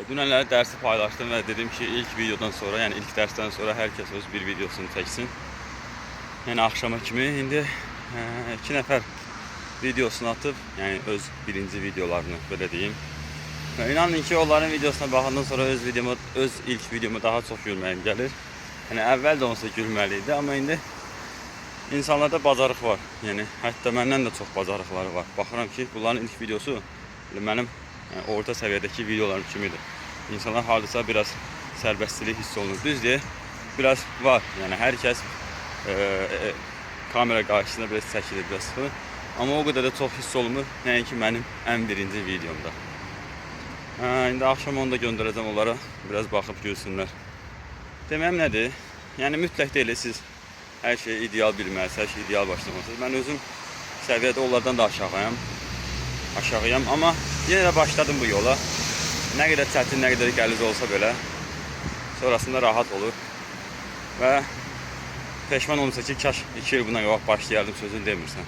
Dünənləri dərsi paylaşdım və dedim ki, ilk videodan sonra, yəni ilk dərsdən sonra hər kəs öz bir videosunu çəksin. Yəni axşama kimi indi 2 nəfər videosunu atıb, yəni öz birinci videolarını belə deyim. Və inanın ki, onların videosuna baxandan sonra öz ilk videomu daha çox gülməyim gəlir. Yəni əvvəl də onsa gülməli idi, amma indi insanlarda bacarıq var. Yəni hətta məndən də çox bacarıqları var. Baxıram ki, bunların ilk videosu mənim orta səviyyədəki videolarım kimidir. İnsanlar hardasa biraz sərbəstlik hiss olunur. Düzdür, biraz var. Yəni hər kəs kamera qarşısında biraz çəkilir, biraz sıxılır. Amma o qədər də çox hiss olunmur. Nəinki mənim ən birinci videomda. İndi axşam onu da göndərəcəm onlara. Biraz baxıb görsünlər. Deməyim nədir? Yəni mütləq deyil, siz hər şeyi ideal bilməlisiniz, hər şey ideal başlamalısınız. Mən özüm səviyyədə onlardan da aşağıyam, amma yenə də başladım bu yola. Nə qədər çətin, nə qədər qəliz olsa belə, sonrasında rahat olur. Və peşman olmuşsa ki, kaş 2 il buna qabaq başlayardım sözünü demirsən.